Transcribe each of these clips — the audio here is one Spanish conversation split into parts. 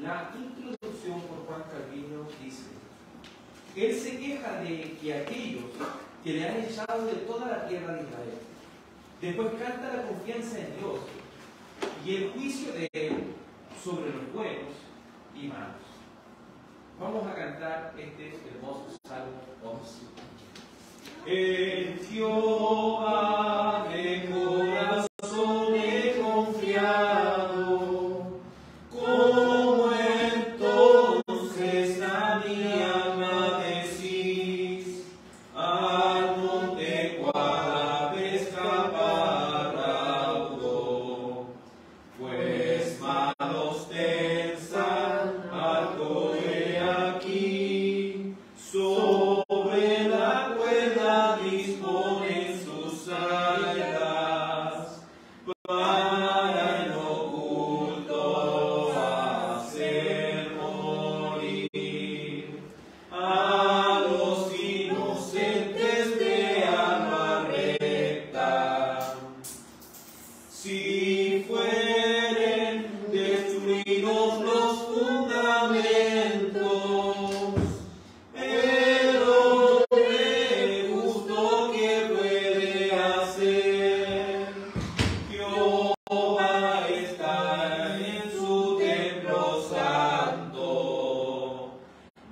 la introducción por Juan Calvino dice: él se queja de que aquellos que le han echado de toda la tierra de Israel, después canta la confianza en Dios y el juicio de él sobre los buenos y malos. Vamos a cantar este hermoso Salmo 11. En Jehová de corazón he confiado, como entonces a mi alma decís, al monte cual escapar raudo, pues malos tensan alto he aquí, sobre la cuerda disponen sus saetas, para en oculto hacer morir a los inocentes de alma recta. Si fueren destruidos los fundamentos, el hombre justo que puede hacer. Jehová está en su templo santo,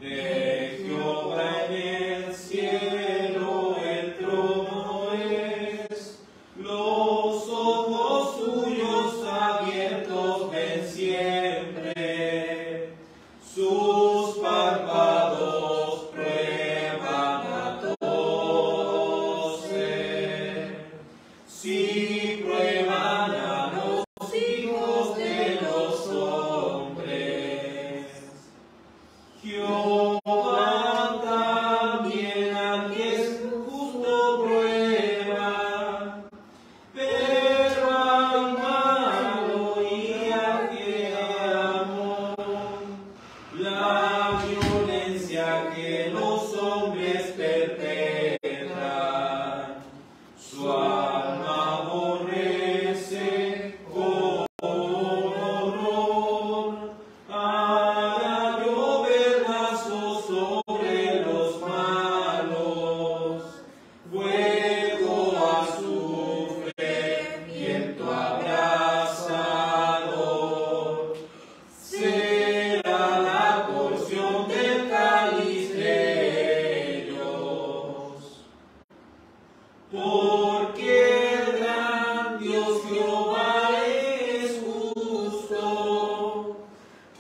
de Jehová en el cielo el trono es, los ojos suyos abiertos ven siempre, sus párpados prueban a todo ser. Si prueban a los hijos de los hombres, Jehová también al que es justo prueba, pero al malo y al que amó, la violencia que los hombres perpetran, su alma aborrece con horror. Hará llover lazo sobre los malos, fuego, azufre, viento abrasador. Será la porción del cáliz de ellos. Porque el gran Dios Jehová es justo,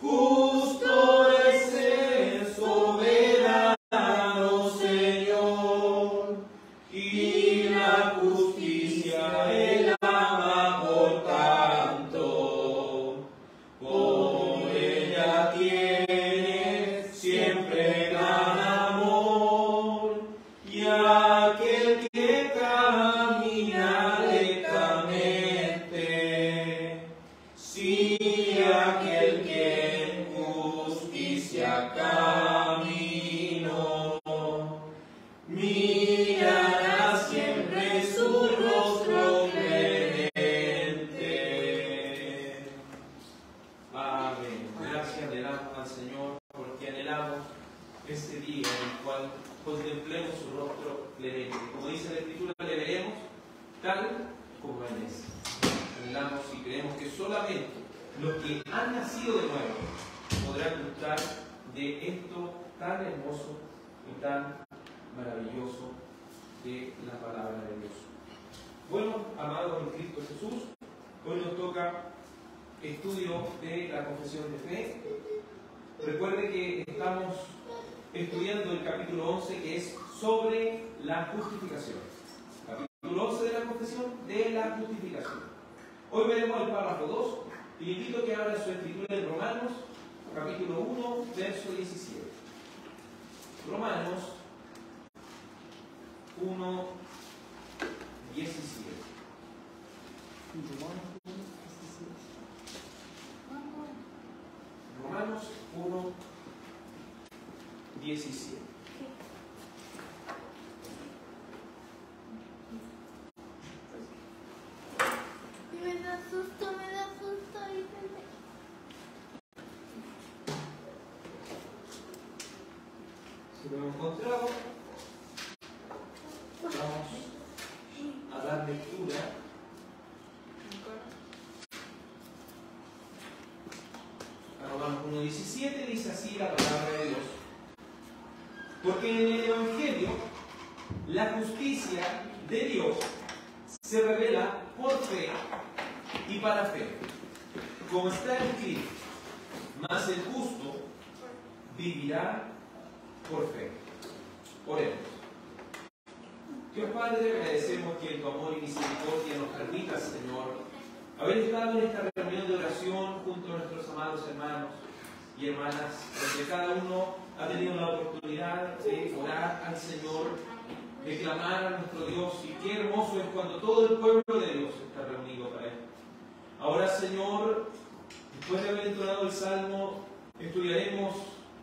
justo es el soberano Señor, y la justicia él ama por tanto, por ella tiene siempre gran amor, y aquel que camina rectamente, sí, aquel que en justicia caminó, mirará siempre su rostro clemente. Amén. Gracias le damos al Señor porque anhelamos este día en el cual contemplemos su rostro clemente. Como dice la Escritura, le veremos tal como Él es. Anhelamos y creemos que solamente los que han nacido de nuevo podrán gustar de esto tan hermoso y tan maravilloso de la palabra de Dios. Bueno, amados en Cristo Jesús, hoy nos toca estudio de la confesión de fe. Recuerde que estamos estudiando el capítulo 11, que es sobre la justificación. Capítulo 11 de la confesión de la justificación. Hoy veremos el párrafo 2 y le invito a que abra su escritura en Romanos, capítulo 1, verso 17. Romanos 1, 17. Romanos 1, 17. Me da susto. Si lo hemos encontrado, vamos a dar lectura a Romanos 1:17. Dice así la palabra de Dios: porque en el Evangelio la justicia de Dios se revela por fe y para fe, como está escrito: mas el justo vivirá por fe. Oremos. Dios Padre, agradecemos que en tu amor y misericordia nos permita, Señor, haber estado en esta reunión de oración junto a nuestros amados hermanos y hermanas, donde cada uno ha tenido la oportunidad de orar al Señor, de clamar a nuestro Dios, y qué hermoso es cuando todo el pueblo de Dios está reunido para Él. Ahora, Señor, después de haber entonado el Salmo, estudiaremos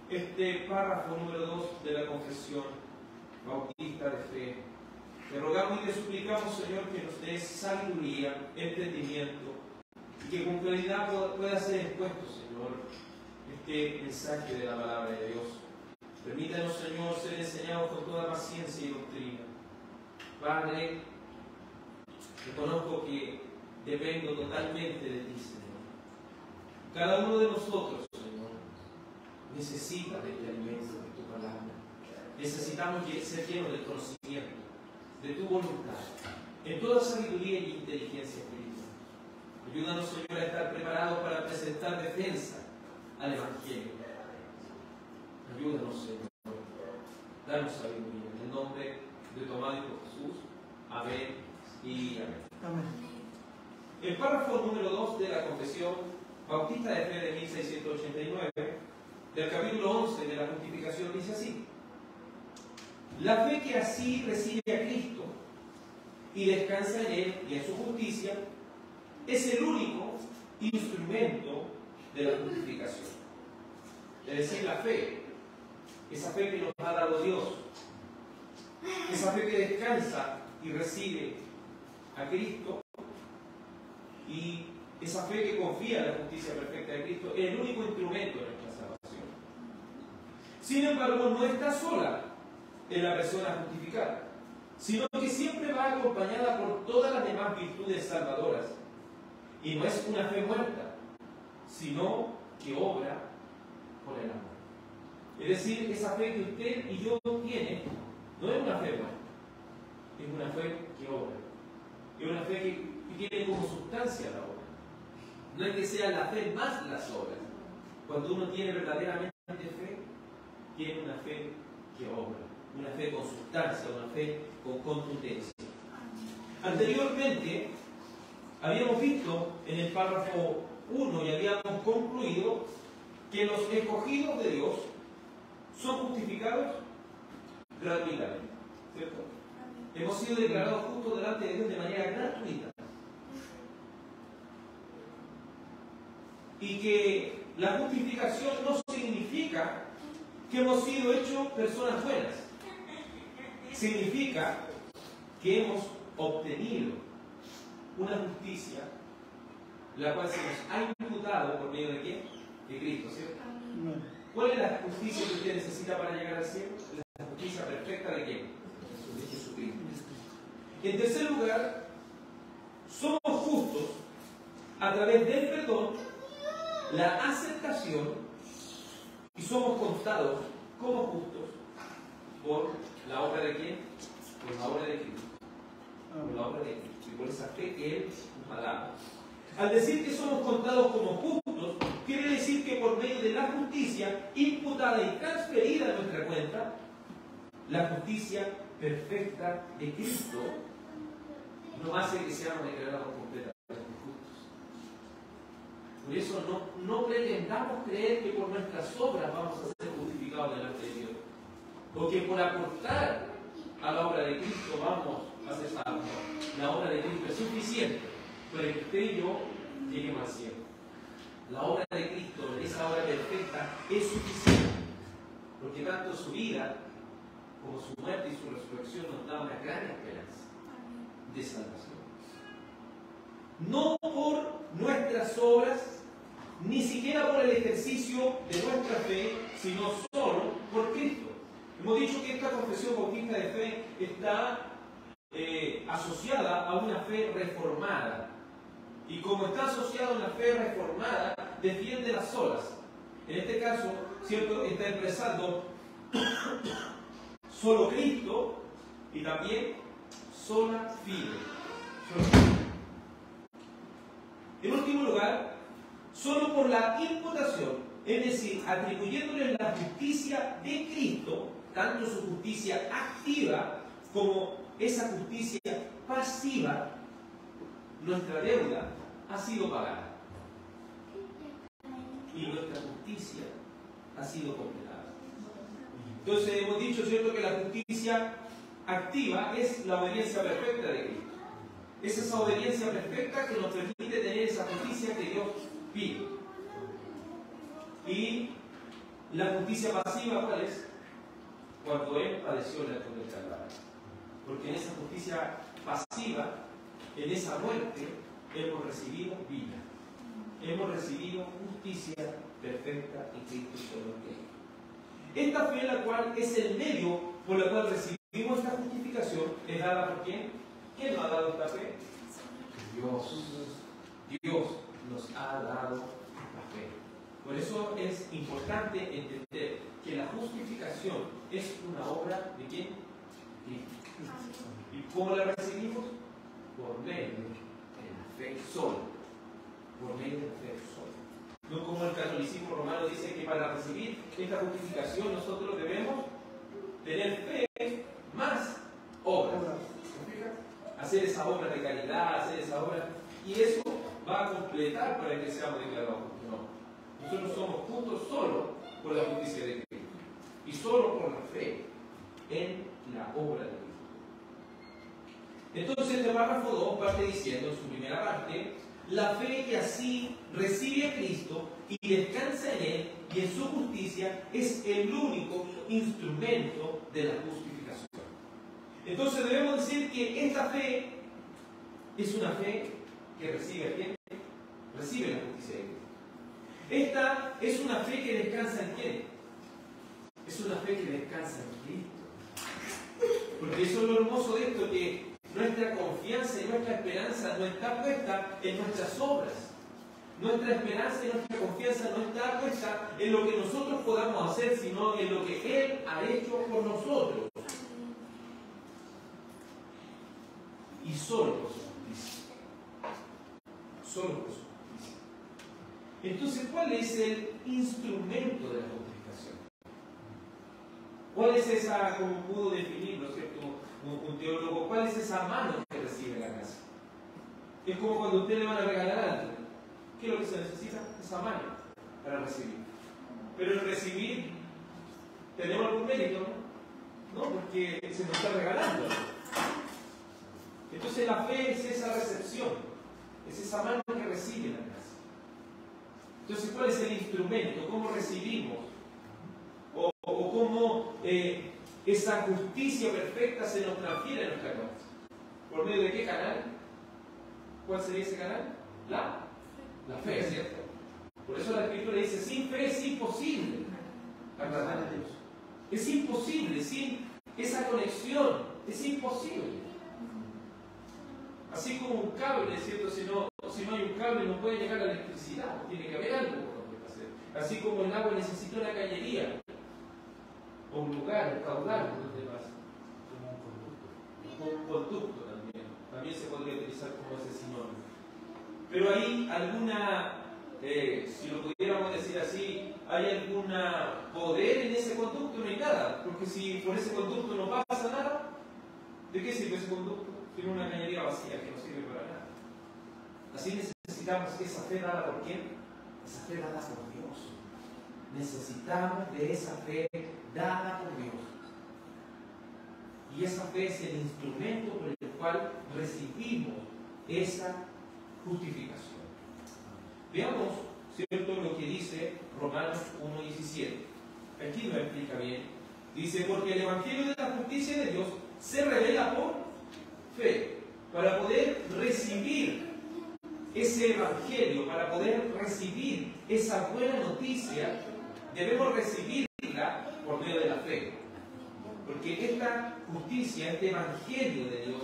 este párrafo número 2 de la Confesión Bautista de Fe. Te rogamos y te suplicamos, Señor, que nos des sabiduría, entendimiento, y que con claridad pueda ser expuesto, Señor, este mensaje de la palabra de Dios. Permítanos, Señor, ser enseñados con toda paciencia y doctrina. Padre, reconozco que dependo totalmente de ti, Señor. Cada uno de nosotros, Señor, necesita de este alimento, de tu palabra. Necesitamos ser llenos del conocimiento, de tu voluntad, en toda sabiduría y inteligencia espiritual. Ayúdanos, Señor, a estar preparados para presentar defensa al Evangelio. Ayúdanos, Señor. Danos sabiduría. En el nombre de tu amado Hijo Jesús. Amén y amén. Amén. El párrafo número 2 de la Confesión Bautista de Fe de 1689, del capítulo 11 de la Justificación, dice así: la fe que así recibe a Cristo y descansa en Él y en su justicia es el único instrumento de la justificación. Es decir, la fe, esa fe que nos ha dado Dios, esa fe que descansa y recibe a Cristo, y esa fe que confía en la justicia perfecta de Cristo, es el único instrumento de nuestra salvación. Sin embargo, no está sola en la persona justificada, sino que siempre va acompañada por todas las demás virtudes salvadoras. Y no es una fe muerta, sino que obra por el amor. Es decir, esa fe que usted y yo tienen no es una fe muerta, es una fe que obra. Es una fe que tiene como sustancia la obra. No es que sea la fe más las obras. Cuando uno tiene verdaderamente fe, tiene una fe que obra, una fe con sustancia, una fe con contundencia. Anteriormente, habíamos visto en el párrafo 1 y habíamos concluido que los escogidos de Dios son justificados gratuitamente, ¿cierto? Hemos sido declarados justos delante de Dios de manera gratuita. Y que la justificación no significa que hemos sido hechos personas buenas. Significa que hemos obtenido una justicia la cual se nos ha imputado por medio de ¿quién? De Cristo, ¿cierto? ¿Cuál es la justicia que usted necesita para llegar al cielo? La justicia perfecta de ¿quién? De Jesucristo. En tercer lugar, somos justos a través del perdón, la aceptación, y somos contados como justos por la obra de ¿quién? Por la obra de Cristo. Por la obra de Cristo y por esa fe que Él nos ha dado. Al decir que somos contados como justos, quiere decir que por medio de la justicia imputada y transferida a nuestra cuenta, la justicia perfecta de Cristo no hace que seamos declarados completamente justos. Por eso no pretendamos creer que por nuestras obras vamos a ser justificados delante de Dios, o que por aportar a la obra de Cristo vamos a ser salvos. La obra de Cristo es suficiente para que usted y yo lleguemos al cielo. La obra de Cristo, esa obra perfecta, es suficiente, porque tanto su vida como su muerte y su resurrección nos da una gran esperanza de salvación. No por nuestras obras, ni siquiera por el ejercicio de nuestra fe, sino solo por Cristo. Hemos dicho que esta confesión bautista de fe está asociada a una fe reformada. Y como está asociada a una fe reformada, defiende las solas. En este caso, ¿cierto?, está expresando solo Cristo y también sola fide. En último lugar, solo por la imputación, es decir, atribuyéndole la justicia de Cristo, tanto su justicia activa como esa justicia pasiva, nuestra deuda ha sido pagada y nuestra justicia ha sido completada. Entonces hemos dicho, ¿cierto?, que la justicia activa es la obediencia perfecta de Cristo. Es esa obediencia perfecta que nos permite tener esa justicia que Dios pide. Y la justicia pasiva, ¿cuál es? Cuando Él padeció la cruz del Calvario. Porque en esa justicia pasiva, en esa muerte, hemos recibido vida. Hemos recibido justicia perfecta en Cristo solo que Él. Esta fe, la cual es el medio por el cual recibimos esta justificación, es dada por ¿quién? ¿Quién nos ha dado esta fe? Dios. Dios nos ha dado la fe. Por eso es importante entender que la justificación es una obra de ¿quién? Cristo. ¿Y cómo la recibimos? Por medio de la fe sola. Por medio de la fe sola. No como el catolicismo romano dice que para recibir esta justificación nosotros debemos tener fe más obras. Hacer esa obra de caridad, hacer esa obra, y eso va a completar para que seamos declarados justos. No. Nosotros somos justos solo por la justicia de Cristo y solo por la fe en la obra de Cristo. Entonces el párrafo 2 parte diciendo en su primera parte: la fe que así recibe a Cristo y descansa en Él y en su justicia es el único instrumento de la justificación. Entonces debemos decir que esta fe es una fe que recibe a quién? Recibe la justicia de Cristo. Esta es una fe que descansa en quién? Es una fe que descansa en Cristo. Porque eso es lo hermoso de esto, que nuestra confianza y nuestra esperanza no está puesta en nuestras obras. Nuestra esperanza y nuestra confianza no está puesta en lo que nosotros podamos hacer, sino en lo que Él ha hecho por nosotros. Y solo por su justicia. Solo por su justicia. Entonces, ¿cuál es el instrumento de la justificación? ¿Cuál es esa, como pudo definirlo, ¿cierto?, un teólogo, cuál es esa mano que recibe la gracia? Es como cuando a usted le van a regalar algo. ¿Qué es lo que se necesita? Esa mano para recibir. Pero en recibir, ¿tenemos algún mérito? No, porque se nos está regalando. Entonces la fe es esa recepción, es esa mano que recibe la gracia. Entonces, ¿cuál es el instrumento? ¿Cómo recibimos? O cómo esa justicia perfecta se nos transfiere a nuestra gracia. ¿Por medio de qué canal? ¿Cuál sería ese canal? La fe, ¿cierto? Por eso la Escritura dice: sin fe es imposible agradar a Dios. Es imposible, sin esa conexión, es imposible. Así como un cable, ¿cierto? Si no hay un cable no puede llegar la electricidad, tiene que haber algo por hacer. Así como el agua necesita una cañería, o un lugar, un caudal donde pasa. Como un conducto también se podría utilizar como ese sinónimo. Pero hay alguna, si lo pudiéramos decir así, ¿hay algún poder en ese conducto? No hay nada, porque si por ese conducto no pasa nada, ¿de qué sirve ese conducto? Tiene una cañería vacía que no sirve para nada. Así necesitamos esa fe dada por ¿quién? Esa fe dada por Dios. Necesitamos de esa fe dada por Dios. Y esa fe es el instrumento por el cual recibimos esa justificación. Veamos, ¿cierto?, lo que dice Romanos 1:17. Aquí lo explica bien. Dice: porque el Evangelio de la justicia de Dios se revela por fe. Para poder recibir ese Evangelio, para poder recibir esa buena noticia, debemos recibirla por medio de la fe. Porque esta justicia, este evangelio de Dios,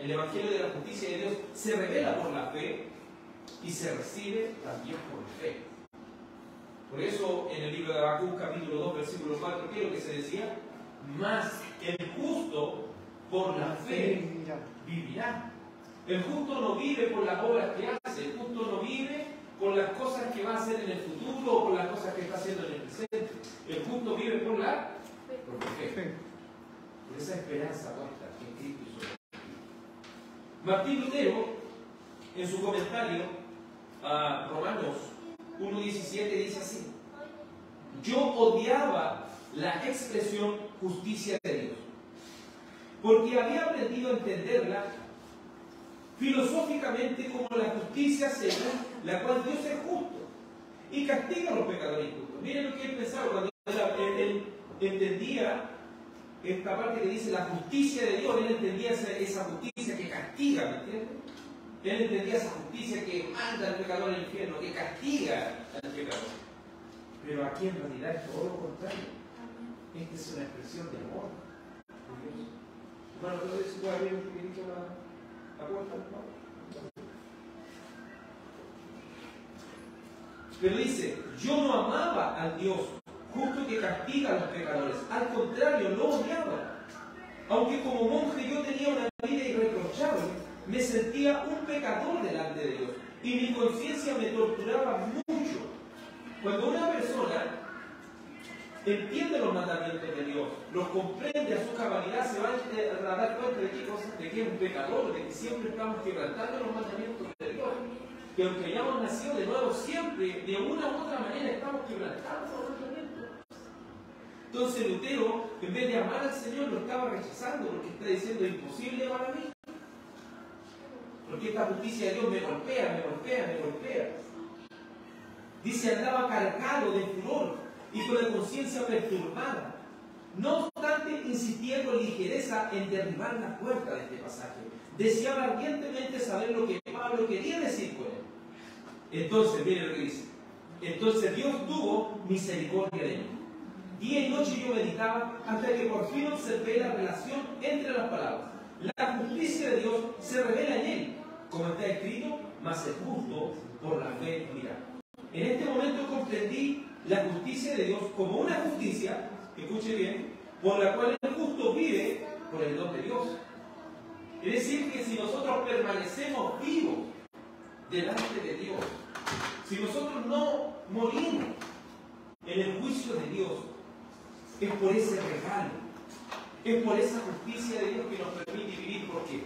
el evangelio de la justicia de Dios, se revela por la fe y se recibe también por fe. Por eso en el libro de Habacuc, capítulo 2, versículo 4, ¿qué es lo que se decía? Mas el justo por la fe vivirá. El justo no vive por las obras que hace, el justo no vive por las cosas que va a hacer en el futuro o por las cosas que está haciendo en el presente. El justo vive por la fe, por esa esperanza puesta en Cristo y sobre Cristo. Martín Lutero, en su comentario a Romanos 1:17, dice así: yo odiaba la expresión justicia de Dios, porque había aprendido a entenderla filosóficamente como la justicia según la cual Dios es justo y castiga a los pecadores injustos. Miren lo que él pensaba cuando él entendía esta parte que dice la justicia de Dios. Él entendía esa justicia que castiga, ¿me entiendes? Él entendía esa justicia que manda al pecador al infierno, que castiga al pecador. Pero aquí en realidad es todo lo contrario. Esta es una expresión de amor de Dios. Bueno, pero eso puede haber un pequeñito la puerta, ¿no? Pero dice, yo no amaba al Dios justo que castiga a los pecadores. Al contrario, lo odiaba. Aunque como monje yo tenía una vida irreprochable, me sentía un pecador delante de Dios. Y mi conciencia me torturaba mucho. Cuando una persona entiende los mandamientos de Dios, los comprende a su cabalidad, se va a dar cuenta de qué cosas, de que es un pecador, de que siempre estamos quebrantando los mandamientos de Dios. Que aunque hayamos nacido de nuevo, siempre, de una u otra manera, estamos quebrantando los mandamientos. Entonces Lutero, en vez de amar al Señor, lo estaba rechazando, porque está diciendo, es imposible para mí. Porque esta justicia de Dios me golpea, me golpea, me golpea. Dice, andaba cargado de furor y con la conciencia perturbada. No obstante, insistía con ligereza en derribar la puerta de este pasaje. Deseaba ardientemente saber lo que Pablo quería decir con él. Entonces, miren lo que dice. Entonces Dios tuvo misericordia de mí. Día y noche yo meditaba hasta que por fin observé la relación entre las palabras. La justicia de Dios se revela en él, como está escrito, mas el justo por la fe vivirá. En este momento comprendí la justicia de Dios como una justicia, escuche bien, por la cual el justo vive por el don de Dios. Es decir, que si nosotros permanecemos vivos delante de Dios, si nosotros no morimos en el juicio de Dios, es por ese regalo, es por esa justicia de Dios que nos permite vivir. ¿Por qué?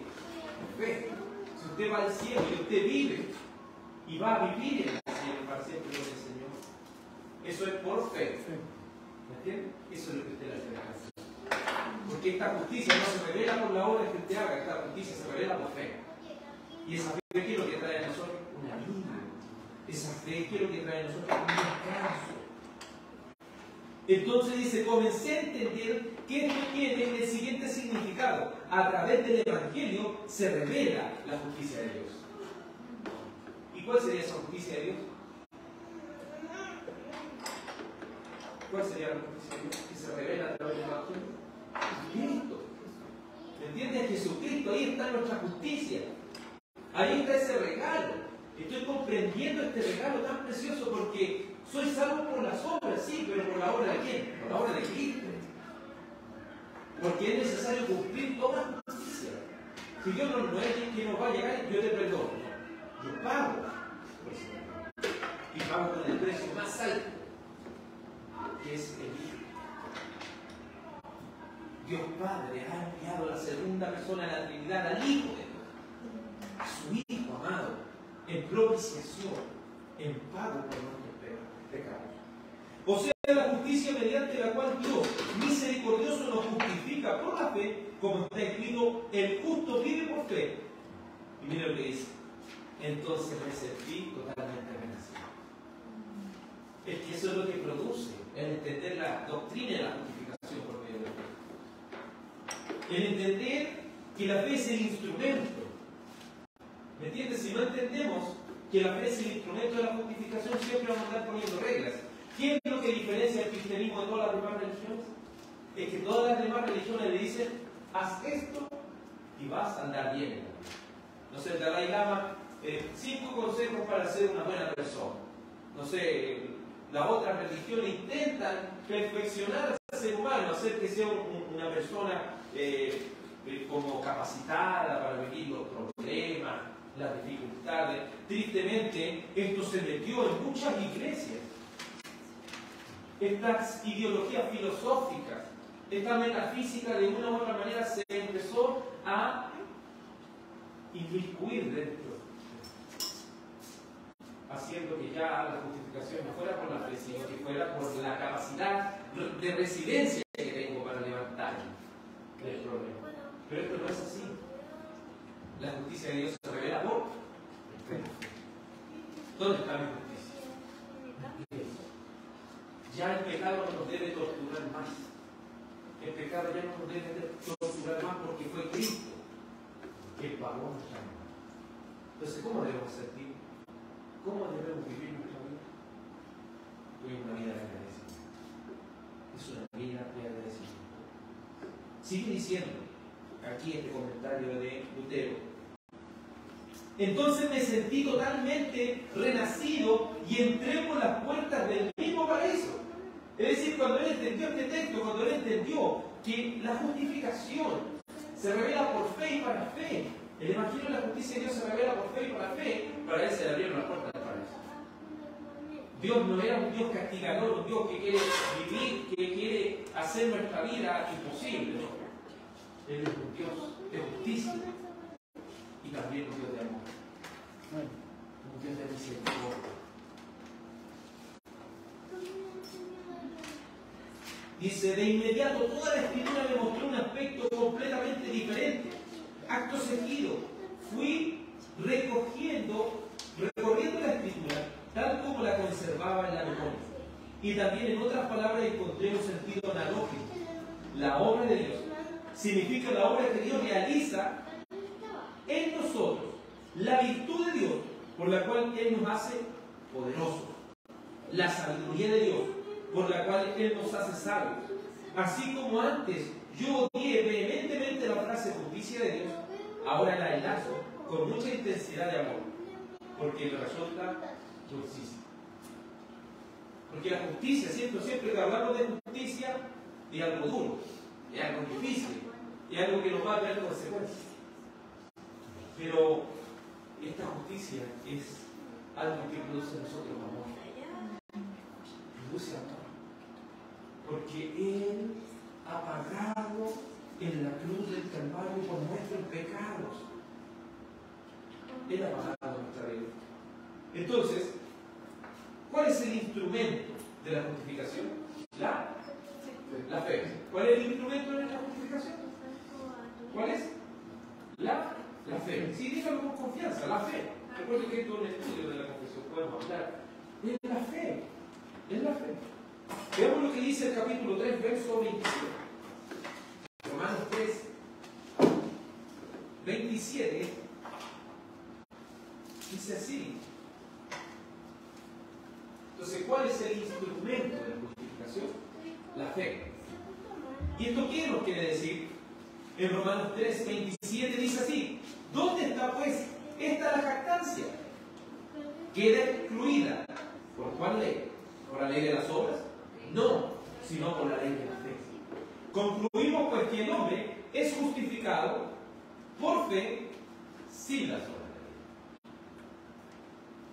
Por fe. Si usted va al cielo y usted vive y va a vivir en el cielo para siempre con el Señor, eso es por fe. ¿Me entiende? Eso es lo que usted le hace. Porque esta justicia no se revela por la obra que usted haga, esta justicia se revela por fe. Y esa fe, ¿qué es lo que trae a nosotros? Un alivio. Esa fe, ¿qué es lo que trae a nosotros? Un descanso. Entonces dice, comencé a entender que esto tiene el siguiente significado. A través del Evangelio se revela la justicia de Dios. ¿Y cuál sería esa justicia de Dios? ¿Cuál sería la justicia de Dios que se revela a través del Evangelio? Cristo. ¿Me entiendes? Jesucristo, ahí está nuestra justicia. Ahí está ese regalo. Estoy comprendiendo este regalo tan precioso porque soy salvo por las obras, sí, pero ¿por la obra de quién? Por la obra de Cristo. Porque es necesario cumplir toda justicia. Si Dios no es quien nos va a llegar, yo te perdono. Yo pago por ese perdón. Y pago con el precio más alto, que es el Hijo. Dios Padre ha enviado a la segunda persona de la Trinidad, al Hijo de Dios, a su Hijo amado, en propiciación, en pago por nuestros pecados. O sea, la justicia mediante la cual Dios misericordioso nos justifica por la fe, como está escrito, el justo vive por fe. Y mira lo que dice, entonces me sentí totalmente renacido. Es que eso es lo que produce el entender la doctrina de la justificación por medio de la fe. El entender que la fe es el instrumento. ¿Me entiendes? Si no entendemos que la fe es el instrumento de la justificación, siempre vamos a andar poniendo reglas. ¿Qué es lo que diferencia el cristianismo de todas las demás religiones? es que todas las demás religiones le dicen, haz esto y vas a andar bien. No sé, el Dalai Lama, 5 consejos para ser una buena persona. No sé, las otras religiones intentan perfeccionar al ser humano, hacer que sea una persona como capacitada para vivir los problemas, las dificultades. Tristemente, esto se metió en muchas iglesias. Estas ideologías filosóficas, esta metafísica de una u otra manera se empezó a inmiscuir dentro, haciendo que ya la justificación no fuera por la fe, sino que fuera por la capacidad de residencia que tengo para levantarme del problema. Pero esto no es así. La justicia de Dios se revela por fe. ¿Dónde está mi justicia? Ya el pecado no nos debe torturar más. El pecado ya no nos debe torturar más porque fue Cristo que pagó nuestra vida. Entonces, ¿cómo debemos sentir? ¿Cómo debemos vivir nuestra vida? Vivir una vida de agradecimiento. Es una vida de agradecimiento. Sigue diciendo aquí este comentario de Lutero. Entonces me sentí totalmente renacido y entré por las puertas del mismo paraíso. Es decir, cuando él entendió este texto, cuando él entendió que la justificación se revela por fe y para fe, el Evangelio de la justicia de Dios se revela por fe y para fe, para él se le abrieron las puertas del paraíso. Dios no era un Dios castigador, un Dios que quiere vivir, que quiere hacer nuestra vida imposible, ¿no? Él es un Dios de justicia y también un Dios de amor, un Dios de misericordia. Dice, de inmediato toda la escritura me mostró un aspecto completamente diferente. Acto seguido, fui recorriendo la escritura tal como la conservaba en la memoria. Y también en otras palabras encontré un sentido analógico. La obra de Dios significa la obra que Dios realiza en nosotros, la virtud de Dios por la cual Él nos hace poderosos, la sabiduría de Dios por la cual Él nos hace sabios. Así como antes yo odié vehementemente la frase justicia de Dios, ahora la enlazo con mucha intensidad de amor, porque me resulta dulcísima. Porque la justicia, siempre que hablamos de justicia, es algo duro, es algo difícil, es algo que nos va a traer consecuencias. Pero esta justicia es algo que produce en nosotros amor. Produce amor. Porque Él ha pagado en la cruz del Calvario por nuestros pecados. Él ha pagado nuestra vida. Entonces, ¿cuál es el instrumento de la justificación? La fe. ¿Cuál es el instrumento de la justificación? ¿Cuál es? La fe. Sí, dígalo con confianza, la fe. Recuerden que esto es un estudio de la confesión, podemos hablar. Es la fe. Es la fe. Veamos lo que dice el capítulo 3, verso 27. Romanos 3, 27. Dice así. Entonces, ¿cuál es el instrumento de la justificación? La fe. ¿Y esto qué nos quiere decir? En Romanos 3, 27 dice así: ¿dónde está pues esta la jactancia? Queda excluida. ¿Por cuál ley? ¿Por la ley de las obras? No, sino por la ley de la fe. Concluimos pues que el hombre es justificado por fe sin las obras.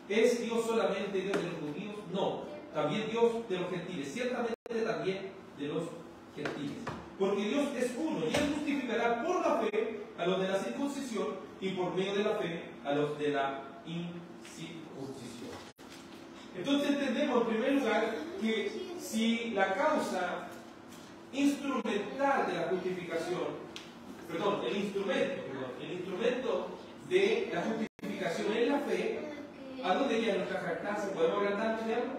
¿Es Dios solamente Dios de los judíos? No, también Dios de los gentiles, ciertamente también de los gentiles. Porque Dios es uno y Él justificará por la fe a los de la circuncisión y por medio de la fe a los de la incircuncisión. Entonces entendemos en primer lugar que si la causa instrumental de la justificación, el instrumento de la justificación es la fe, ¿a dónde llega nuestra jactancia? ¿Podemos agrandarnos de algo?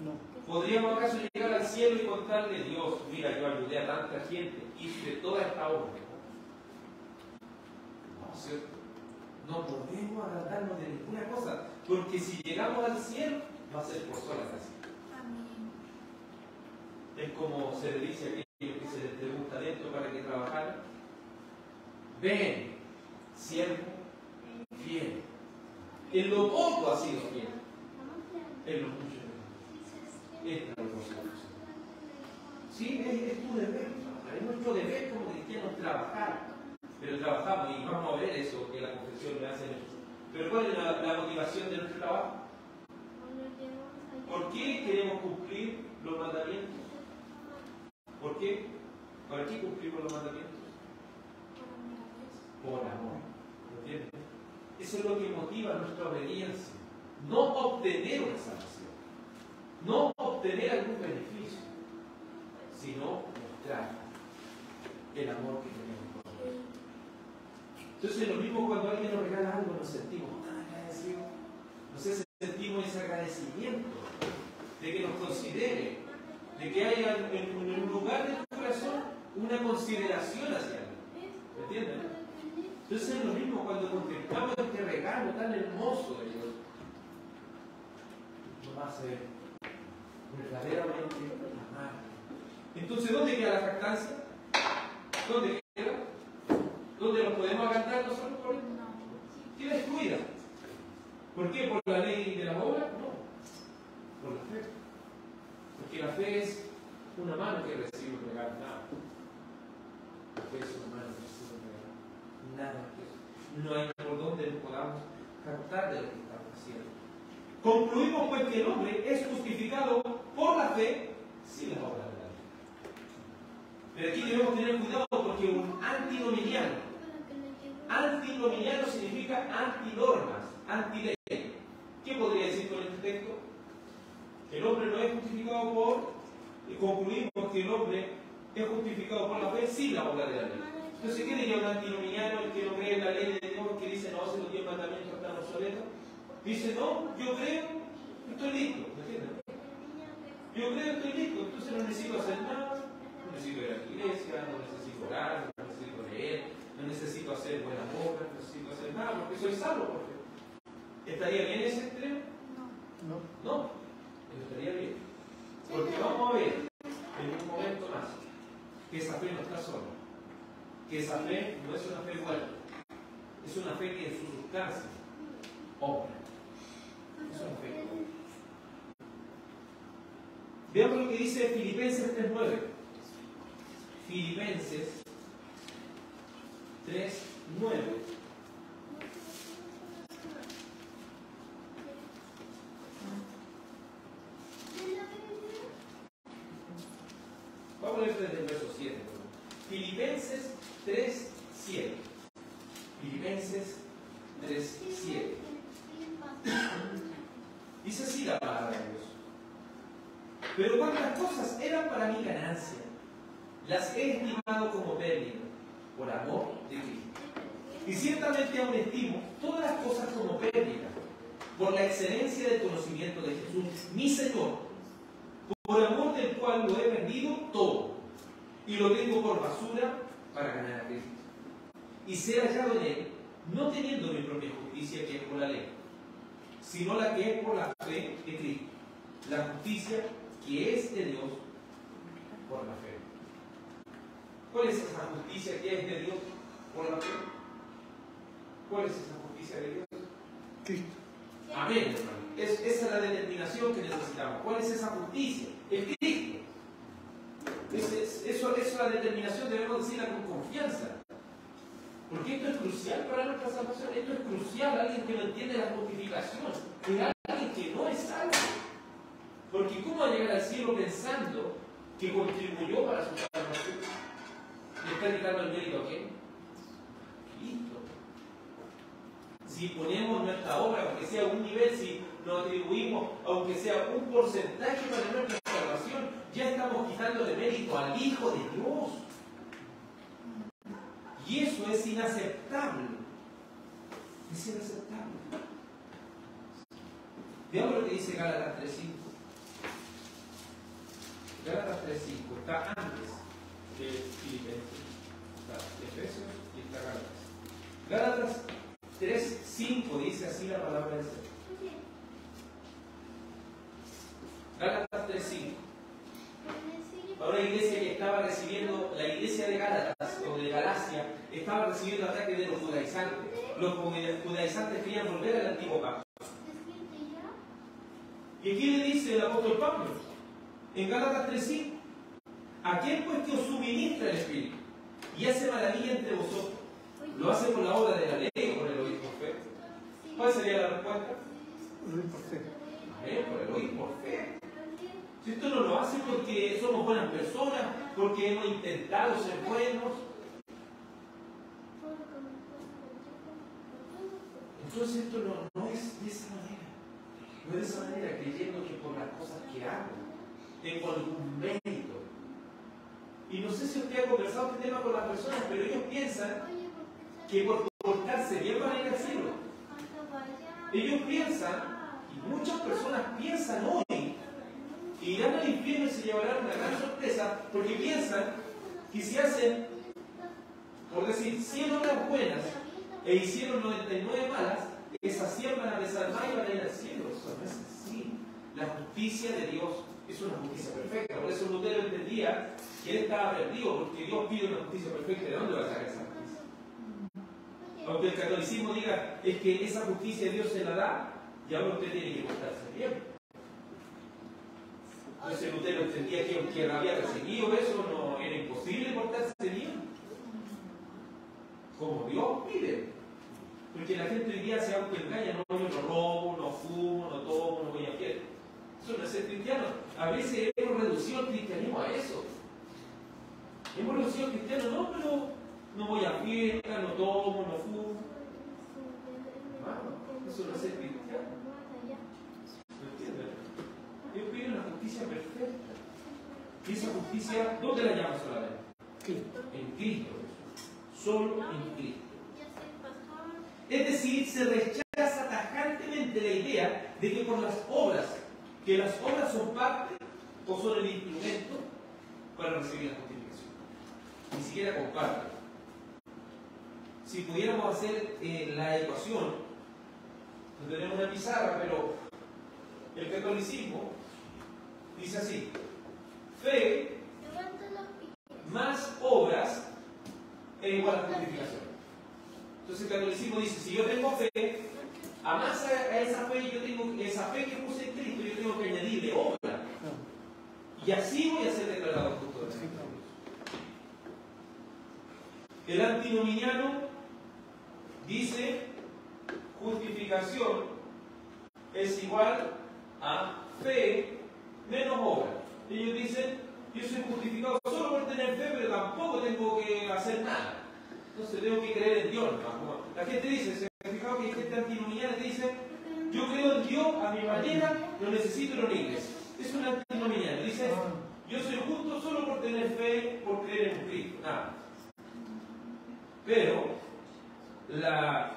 No. ¿Podríamos acaso llegar al cielo y contarle: Dios, mira, yo ayudé a tanta gente, hice toda esta obra? No, ¿cierto? No podemos agrandarnos de ninguna cosa, porque si llegamos al cielo, va a ser por sola gracia. Es como se le dice a aquellos que se les ven, siervo fiel. En lo poco has sido fiel, en lo mucho esta es vosotros. Sí, es tu deber, es nuestro deber como cristianos trabajar, pero trabajamos y vamos a ver eso que la confesión me hace. Pero ¿cuál es la motivación de nuestro trabajo? ¿Por qué queremos cumplir los mandamientos? ¿Por qué? ¿Para qué cumplimos los mandamientos? Por amor. ¿Entiendes? Eso es lo que motiva nuestra obediencia. No obtener una salvación, no obtener algún beneficio, sino mostrar el amor que tenemos por Dios. Entonces, lo mismo cuando alguien nos regala algo, nos sentimos tan agradecidos. Nos sentimos ese agradecimiento de que nos considere, de que haya en un lugar de tu corazón una consideración hacia él. ¿Me entienden? Entonces es lo mismo cuando contemplamos este regalo tan hermoso de Dios. Nos hace verdaderamente amar. Entonces, ¿dónde queda la jactancia? ¿Dónde queda? ¿Dónde nos podemos agandar nosotros por él? ¿Quién descuida? ¿Por qué? ¿Por la ley de la obra? No. Por la fe. Porque la fe es una mano que recibe un regalo. Nada. La fe es una mano que recibe un regalo. Nada más que eso. No hay por donde nos podamos captar de lo que estamos haciendo. Concluimos pues que el hombre es justificado por la fe sin la obra de la ley. Pero aquí debemos tener cuidado porque un antinominiano significa antinormas, antiley. ¿Qué podría decir con este texto? El hombre no es justificado concluimos que el hombre es justificado por la fe sin la obra de la ley. Entonces, ¿qué diría un antinominiano, el que no cree en la ley de Dios, que dice, no, si los 10 mandamientos están obsoletos? Dice, no, yo creo, estoy listo, ¿me entiendes? Yo creo, estoy listo, entonces no necesito hacer nada, no necesito ir a la iglesia, no necesito orar, no necesito leer, no necesito hacer buenas obras, no necesito hacer nada, porque soy salvo por fe. ¿Estaría bien ese extremo? No, estaría bien. Porque vamos a ver en un momento más que esa fe no está sola, que esa fe no es una fe buena, es una fe que en su sustancia obra. Es una fe que obra. Veamos lo que dice Filipenses 3:9. Filipenses 3:9. Vamos a leer desde el verso 7. Filipenses 3:7. Filipenses 3:7. Dice así la palabra de Dios. Pero cuantas cosas eran para mi ganancia, las he estimado como pérdida, por amor de Cristo. Y ciertamente aún estimo todas las cosas como pérdida, por la excelencia del conocimiento de Jesús, mi Señor, por amor del cual lo he vendido todo, y lo tengo por basura para ganar a Cristo. Y ser hallado en Él, no teniendo mi propia justicia que es por la ley, sino la que es por la fe de Cristo, la justicia que es de Dios por la fe. ¿Cuál es esa justicia que es de Dios por la fe? ¿Cuál es esa justicia de Dios? Cristo. Amén, hermano. Esa es la determinación que necesitamos. ¿Cuál es esa justicia? El Cristo. Eso es la determinación, debemos decirla con confianza. Porque esto es crucial para nuestra salvación. Esto es crucial. Alguien que no entiende la justificación es alguien que no es salvo. Porque ¿cómo va a llegar al cielo pensando que contribuyó para su salvación? ¿Le está quitando el mérito a quién? Cristo. Si ponemos nuestra obra, aunque sea un nivel, si nos atribuimos, aunque sea un porcentaje para nuestra salvación, ya estamos quitando de mérito al Hijo de Dios. Y eso es inaceptable. Es inaceptable. Veamos lo que dice Gálatas 3:5. Gálatas 3:5 está antes de Filipenses. Está Efesios y está Gálatas. Gálatas 3:5 dice así la palabra del Señor. Gálatas 3:5. Para una iglesia que estaba recibiendo, la iglesia de Gálatas o de Galacia, estaba recibiendo ataques de los judaizantes. Los judaizantes querían volver al antiguo pacto. ¿Y aquí le dice el apóstol Pablo? En Gálatas 3:5. Aquel pues que os suministra el Espíritu y hace maravilla entre vosotros, ¿lo hace por la obra de la ley o por el oír por fe? ¿Cuál sería la respuesta? Por el oír por fe. Por el oír por fe. Si esto no lo hace porque somos buenas personas, porque hemos intentado ser buenos. Entonces esto no es de esa manera. No es de esa manera, creyendo que por las cosas que hago tengo algún mérito. Y no sé si usted ha conversado este tema con las personas, pero ellos piensan que por portarse bien van a ir al cielo. Ellos piensan, y muchas personas piensan hoy, que irán al infierno y se llevarán una gran sorpresa, porque piensan que si hacen, por decir, 100 obras buenas e hicieron 99 malas, esas 100 van a pesar más y van a ir al cielo. Eso no es así. La justicia de Dios es una justicia perfecta. Por eso Lutero entendía que él estaba perdido, porque Dios pide una justicia perfecta. ¿De dónde va a sacar esa justicia? Aunque el catolicismo diga es que esa justicia Dios se la da, y ahora usted tiene que portarse bien. Entonces Lutero entendía que aunque había recibido eso, no era imposible portarse bien, como Dios pide. Porque la gente hoy día se autoengaña: no, yo no robo, no fumo, no tomo, no voy a fiesta. Eso no es ser cristiano. A veces hemos reducido el cristianismo a eso. Hemos reducido el cristiano: no, pero no voy a fiesta, no tomo, no fumo. Hermano, eso no es ser cristiano. ¿Me entienden? Dios pide una justicia perfecta. Y esa justicia, ¿dónde la llama solamente? En Cristo. Solo en Cristo. Es decir, se rechaza tajantemente la idea de que por las obras, que las obras son parte o son el instrumento para recibir la justificación. Ni siquiera comparte. Si pudiéramos hacer la ecuación, no tenemos una pizarra, pero el catolicismo dice así: fe más obras es igual a justificación. Entonces el catolicismo dice: si yo tengo fe, a más a esa fe, yo tengo esa fe que puse en Cristo, yo tengo que añadirle obra. Y así voy a ser declarado justo de Dios. El antinominiano dice: justificación es igual a fe menos obra. Ellos dicen: yo soy justificado solo por tener fe, pero tampoco tengo que hacer nada. Entonces tengo que creer en Dios. La gente dice, se ha fijado que hay gente antinominiana que dice: yo creo en Dios a mi manera, lo necesito en una iglesia. Es un antinominiano. Dice: yo soy justo solo por tener fe, por creer en Cristo. Nada. Pero la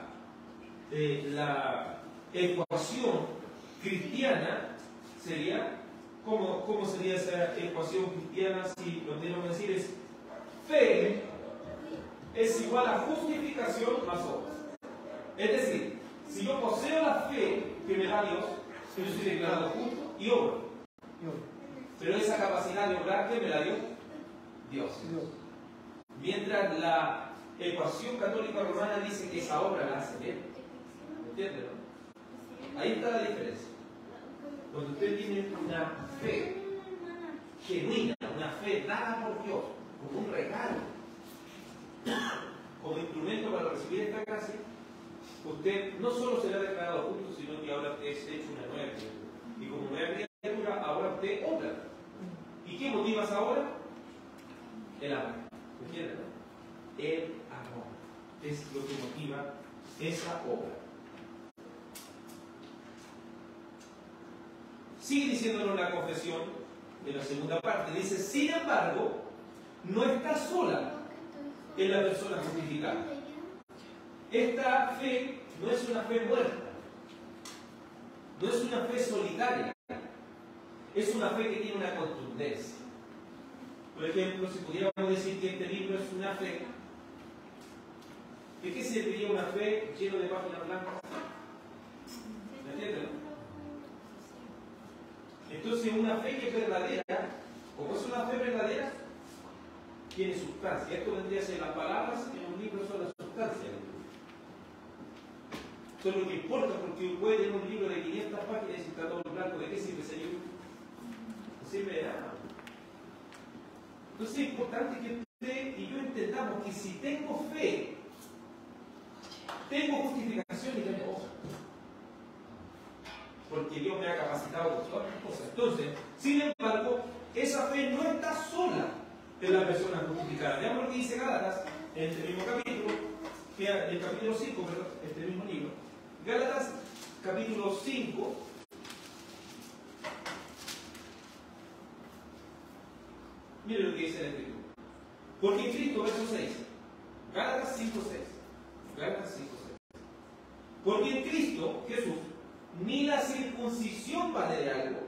ecuación cristiana sería, ¿cómo sería esa ecuación cristiana si lo tenemos que decir? Es fe es igual a justificación más obras. Es decir, si yo poseo la fe que me da Dios, yo soy declarado justo y obro. Pero esa capacidad de obrar, ¿qué me la dio? Dios. Mientras la ecuación católica romana dice que esa obra la hace Él. ¿Me entienden? ¿No? Ahí está la diferencia. Cuando usted tiene una fe genuina, una fe dada por Dios, como un regalo, como instrumento para recibir esta gracia, usted no solo será declarado justo, sino que ahora usted es hecho una nueva criatura. Y como nueva criatura, ahora usted obra. ¿Y qué motiva esa obra? El amor. ¿Me entienden? ¿No? El amor es lo que motiva esa obra. Sigue diciéndonos la confesión en la segunda parte. Dice: sin embargo, no está sola en la persona justificada. Esta fe no es una fe muerta, no es una fe solitaria, es una fe que tiene una contundencia. Por ejemplo, si pudiéramos decir que este libro es una fe, ¿de qué serviría una fe llena de páginas blancas? ¿Me entienden? Entonces, una fe que es verdadera, como es una fe verdadera, tiene sustancia. Esto vendría a ser las palabras en un libro, son la sustancia del libro. Eso es lo que importa, porque puede tener un libro de 500 páginas y está todo en blanco. ¿De qué sirve ese libro? No sirve de nada. Entonces es importante que usted y yo entendamos que si tengo fe, tengo justificación y tengo obra. Porque Dios me ha capacitado con todas las cosas. Entonces, sin embargo, esa fe no está sola en la persona justificada. Veamos lo que dice Gálatas en este mismo capítulo, en el capítulo 5, perdón, este mismo libro. Gálatas, capítulo 5. Mire lo que dice la Escritura. Porque en Cristo, verso 6. Gálatas 5, 6. Gálatas 5, 6. Porque en Cristo, Jesús, ni la circuncisión vale de algo,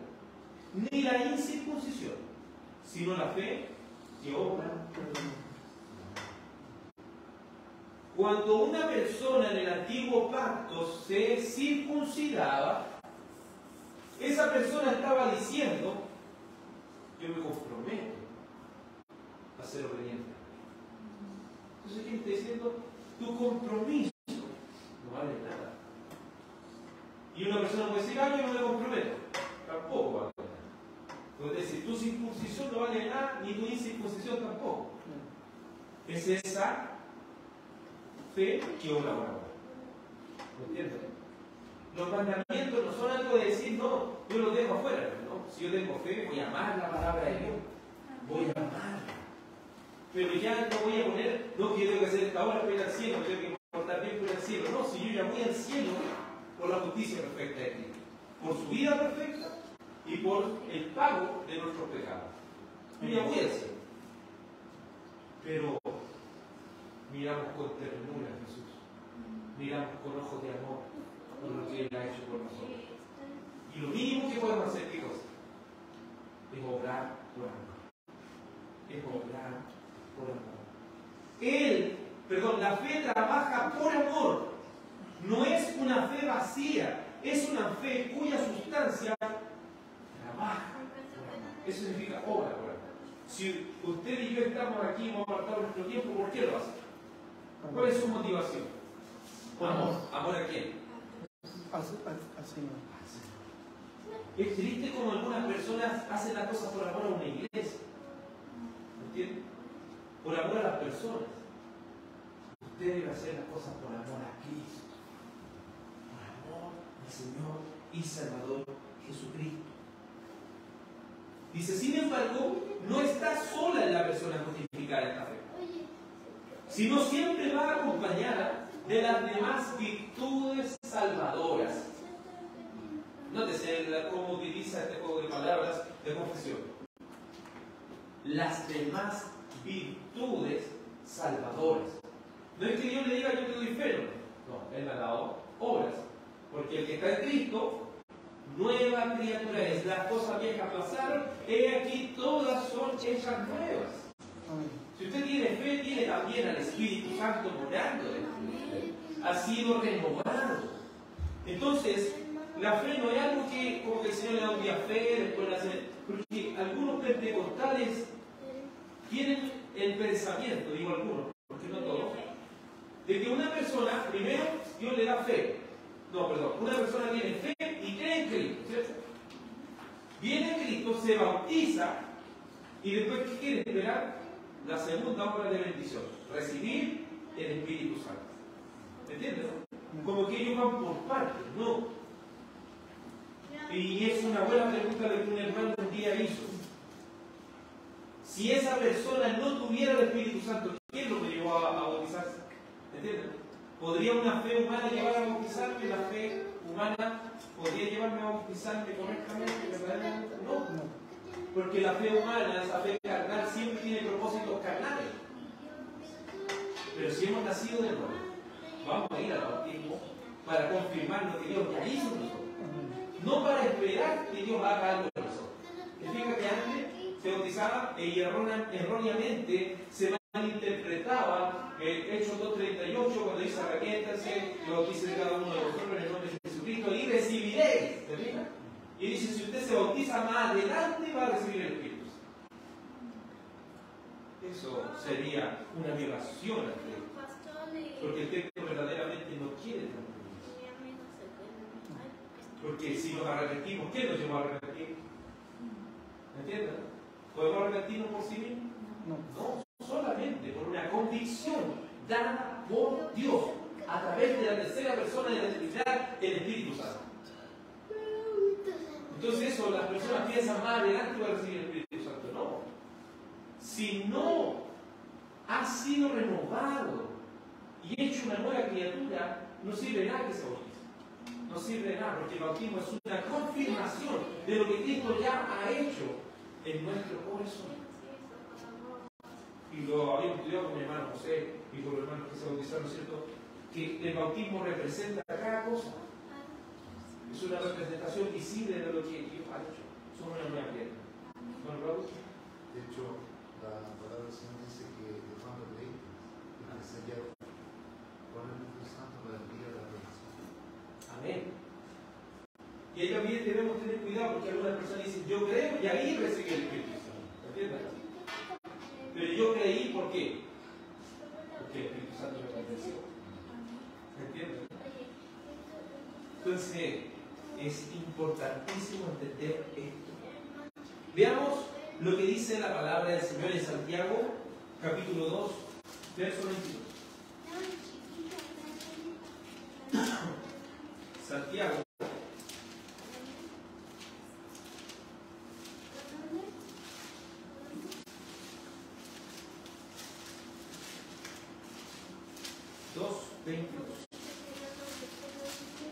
ni la incircuncisión, sino la fe que obra. Cuando una persona en el antiguo pacto se circuncidaba, esa persona estaba diciendo: yo me comprometo a ser obediente. Entonces, ¿qué está diciendo? Tu compromiso no vale nada. Y una persona puede decir: yo no me comprometo. Tampoco vale nada. Puede decir: tu circuncisión no vale nada, ni tu incircuncisión tampoco. Es esa fe que obra por amor. ¿Me entiendes? Los mandamientos no son algo de decir: no, yo los dejo afuera. No, si yo tengo fe, voy a amar la palabra de Dios. Voy a amarla. Pero ya no voy a poner: no, que yo tengo que hacer esta hora para ir al cielo, tengo que portar bien para ir al cielo. No, si yo ya voy al cielo por la justicia perfecta de Cristo, por su vida perfecta y por el pago de nuestros pecados. Yo ya voy al cielo. Pero miramos con ternura a Jesús, miramos con ojos de amor por lo que Él ha hecho por nosotros. Y lo mínimo que podemos hacer, chicos, es obrar por amor. Es obrar por amor. La fe trabaja por amor. No es una fe vacía, es una fe cuya sustancia trabaja por amor. Eso significa obra por amor. Si usted y yo estamos aquí y hemos apartado nuestro tiempo, ¿por qué lo hace? ¿Cuál es su motivación? Amor. ¿Amor a quién? Al Señor. Es triste como algunas personas hacen las cosas por amor a una iglesia. ¿Entiendes? Por amor a las personas. Usted debe hacer las cosas por amor a Cristo. Por amor al Señor y Salvador Jesucristo. Dice: sin embargo, no está sola en la persona justificada esta fe, sino siempre va acompañada de las demás virtudes salvadoras. Nótese cómo utiliza este juego de palabras de confesión. Las demás virtudes salvadoras. No es que Dios le diga: yo te doy fe. No, Él me ha dado obras. Porque el que está en Cristo, nueva criatura es. Las cosas viejas pasaron, he aquí todas son hechas nuevas. Si usted tiene fe, tiene también al Espíritu Santo morando en usted. Ha sido renovado. Entonces, la fe no es algo que, como que el Señor le da un día fe, después la hace. Porque algunos pentecostales tienen el pensamiento, digo algunos, porque no todos, de que una persona, primero, Dios le da fe. No, perdón, una persona tiene fe y cree en Cristo, ¿cierto? Viene a Cristo, se bautiza y después, ¿qué quiere esperar? La segunda obra de bendición, recibir el Espíritu Santo. ¿Me entiendes? Como que ellos van por partes, no. Y es una buena pregunta de que un hermano un día hizo. Si esa persona no tuviera el Espíritu Santo, ¿quién lo llevó a bautizarse? ¿Me entiendes? ¿Podría una fe humana llevar a bautizarme? ¿La fe humana podría llevarme a bautizarme correctamente, verdaderamente? No. Porque la fe humana, esa fe carnal, siempre tiene propósitos carnales. Pero si hemos nacido de nuevo, vamos a ir al bautismo para confirmar lo que Dios ya hizo en nosotros. No para esperar que Dios haga algo en nosotros. Fíjate que antes se bautizaba y erróneamente se malinterpretaba el Hechos 2:38 cuando dice: arrepiéntanse, que bauticen cada uno de vosotros en el nombre de Jesucristo y recibiréis. ¿Te fijas? Y dice: si usted se bautiza más adelante, va a recibir el Espíritu. eso sería una violación al texto. Porque el texto verdaderamente no quiere transgredir. Porque si nos arrepentimos, ¿qué nos llevó a arrepentir? ¿Me entiendes? ¿Podemos arrepentirnos por sí mismos? No, solamente por una convicción dada por Dios a través de la tercera persona de la Trinidad, el Espíritu Santo. Entonces eso, las personas piensan más adelante va a recibir el Espíritu Santo. No. Si no ha sido renovado y hecho una nueva criatura, no sirve nada que se bautice. No sirve nada, porque el bautismo es una confirmación de lo que Cristo ya ha hecho en nuestro corazón. Y lo habíamos estudiado con mi hermano José y con los hermanos que se bautizaron, ¿cierto? Que el bautismo representa cada cosa. Es una representación visible de lo que Dios ha hecho. Somos una nueva criatura. ¿No lo vemos? De hecho, la palabra del Señor dice que cuando creíste, que sellaron con el Espíritu Santo para el día de la redención. Amén. Y ahí también debemos tener cuidado porque algunas personas dicen, yo creo y ahí recibí el Espíritu Santo. ¿Entiendes? Pero yo creí, ¿por qué? Porque el Espíritu Santo me convenció. ¿Entiendes? Entonces, es importantísimo entender esto. Veamos lo que dice la palabra del Señor en Santiago, capítulo 2, verso 22. Santiago.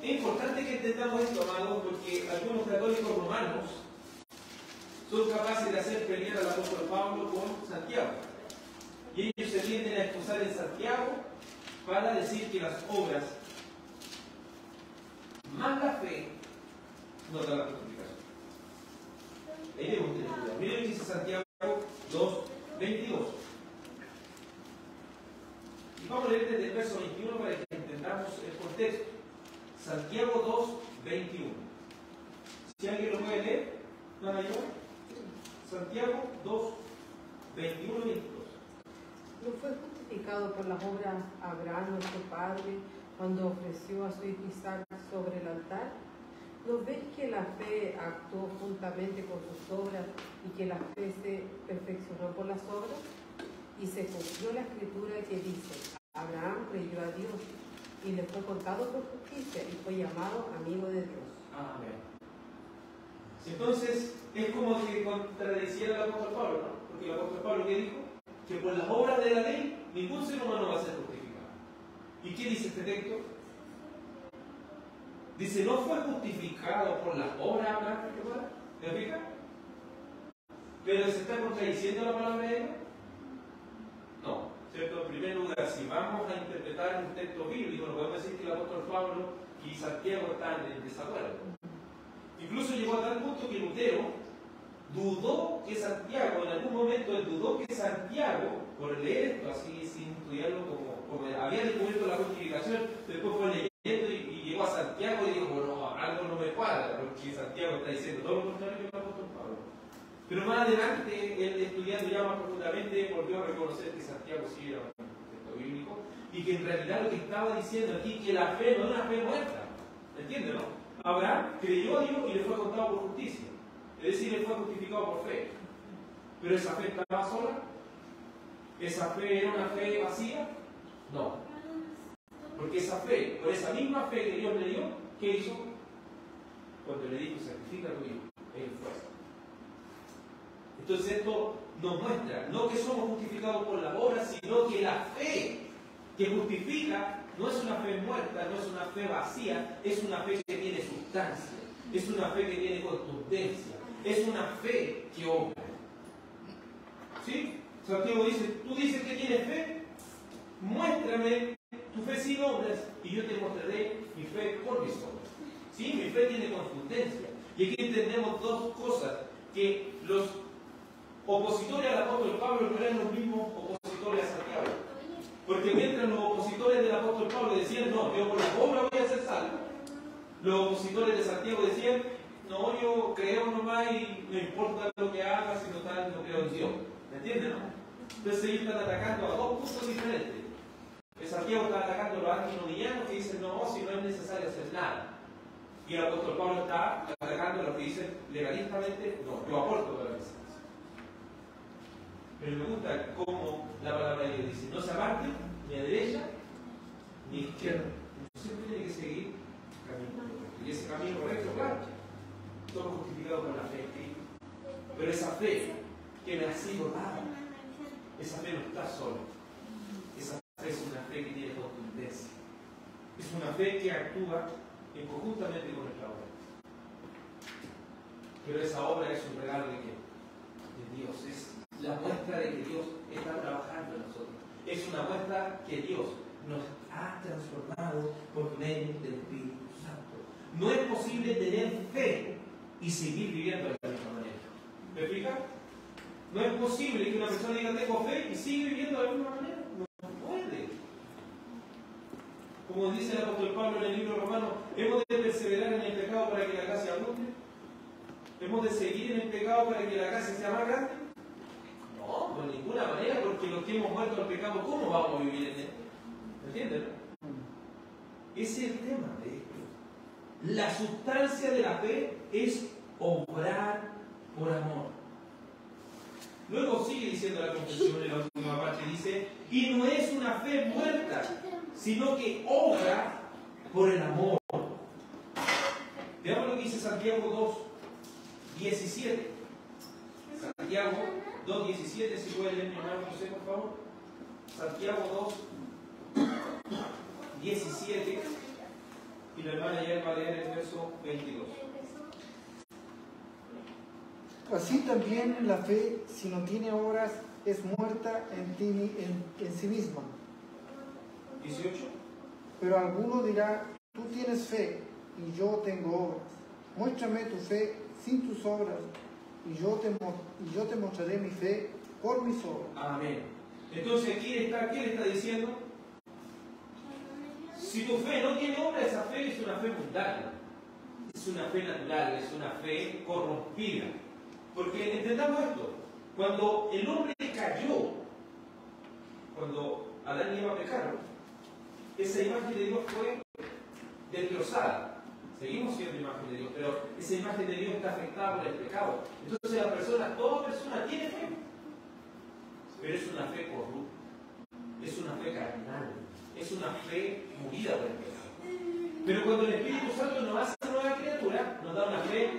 Es importante que entendamos esto, amados, porque algunos católicos romanos son capaces de hacer pelear al apóstol Pablo con Santiago. Y ellos se tienden a excusar en Santiago para decir que las obras más la fe no dan la justificación. Ahí debemos tener cuidado. Miren lo que dice Santiago 2:22. Y vamos a leer desde el verso 21 para que entendamos el contexto. Santiago 2:21. Si alguien lo puede leer, ¿van a ayudar? Santiago 2:21 y 22. ¿No fue justificado por las obras Abraham, nuestro padre, cuando ofreció a su hijo Isaac sobre el altar? ¿No ves que la fe actuó juntamente con sus obras y que la fe se perfeccionó por las obras? Y se cumplió la escritura que dice, Abraham creyó a Dios y le fue contado por justicia y fue llamado amigo de Dios. Amén. Entonces, es como que contradeciera el apóstol Pablo, ¿no? Porque el apóstol Pablo, ¿qué dijo? Que por las obras de la ley, ningún ser humano va a ser justificado. ¿Y qué dice este texto? Dice, no fue justificado por las obras, ¿me fijas? Pero se está contradiciendo la palabra de Dios. No, ¿cierto? En primer lugar, si vamos a interpretar un texto bíblico, no podemos decir que el apóstol Pablo y Santiago están en desacuerdo. Incluso llegó a tal punto que Lutero dudó que Santiago, en algún momento él dudó que Santiago, por leer esto así sin estudiarlo como había descubierto la justificación, después fue leyendo y llegó a Santiago y dijo, bueno, algo no me cuadra, porque Santiago está diciendo todo lo contrario que el apóstol Pablo. Pero más adelante, él estudiando ya más profundamente, volvió a reconocer que Santiago sí era un texto bíblico y que en realidad lo que estaba diciendo aquí, que la fe no es una fe muerta. ¿Entiendes, no? Abraham creyó a Dios y le fue contado por justicia. Es decir, le fue justificado por fe. ¿Pero esa fe estaba sola? ¿Esa fe era una fe vacía? No. Porque esa fe, por esa misma fe que Dios le dio, ¿qué hizo? Cuando le dijo, sacrifica a tu hijo, él fue. Entonces esto nos muestra, no que somos justificados por la obra, sino que la fe que justifica no es una fe muerta, no es una fe vacía, es una fe que tiene sustancia, es una fe que tiene contundencia, es una fe que obra. ¿Sí? Santiago dice, tú dices que tienes fe, muéstrame tu fe sin obras y yo te mostraré mi fe con mis obras. ¿Sí? Mi fe tiene contundencia. Y aquí entendemos dos cosas, que los opositores al apóstol Pablo no eran los mismos opositores a Santiago. Porque mientras los opositores del apóstol Pablo decían, no, yo por la obra voy a ser salvo, los opositores de Santiago decían, no, yo creo nomás y no importa lo que haga, sino tal, no creo en Dios. ¿Me entienden, no? Entonces ellos están atacando a dos puntos diferentes. El Santiago está atacando a los antinodianos que dicen no, si no es necesario hacer nada. Y el apóstol Pablo está atacando a los que dicen legalistamente, no, yo aporto para la licencia. Pero me gusta cómo la palabra de Dios dice, no se aparte ni a derecha ni a izquierda. Siempre tiene que seguir camino correcto. Y ese camino correcto, claro, todo justificado por la fe en Cristo. Pero esa fe que me ha sido dada, esa fe no está sola. Esa fe es una fe que tiene contundencia. Es una fe que actúa conjuntamente con nuestra obra. Pero esa obra es un regalo de ¿qué? De Dios. Es la muestra de que Dios está trabajando en nosotros. Es una muestra que Dios nos ha transformado por medio del Espíritu Santo. No es posible tener fe y seguir viviendo de la misma manera. ¿Me explica? No es posible que una persona diga tengo fe y sigue viviendo de la misma manera. No puede. Como dice el apóstol Pablo en el libro romano, ¿hemos de perseverar en el pecado para que la gracia abunde? ¿Hemos de seguir en el pecado para que la gracia sea más grande? No, de ninguna manera, porque los que hemos muerto al pecado, ¿cómo vamos a vivir en él? ¿Entienden? Ese es el tema de esto. La sustancia de la fe es obrar por amor. Luego sigue diciendo la confesión en la última parte, dice, y no es una fe muerta, sino que obra por el amor. Veamos lo que dice Santiago 2:17. Santiago 2:17, si puede leer mi hermano José, por favor. Santiago 2:17. Y la hermana ya va a leer el verso 22. Así también la fe, si no tiene obras, es muerta en sí misma. 18. Pero alguno dirá, tú tienes fe y yo tengo obras. Muéstrame tu fe sin tus obras y yo te mostraré mi fe por mis obras. Amén. Entonces, ¿qué le está diciendo? Si tu fe no tiene obra, esa fe es una fe mundana. Es una fe natural, es una fe corrompida. Porque entendamos esto, cuando el hombre cayó, cuando Adán y Eva pecaron, esa imagen de Dios fue destrozada. Seguimos siendo imagen de Dios, pero esa imagen de Dios está afectada por el pecado. Entonces toda persona tiene fe, pero es una fe corrupta, es una fe carnal, es una fe movida por el pecado. Pero cuando el Espíritu Santo nos hace una nueva criatura, nos da una fe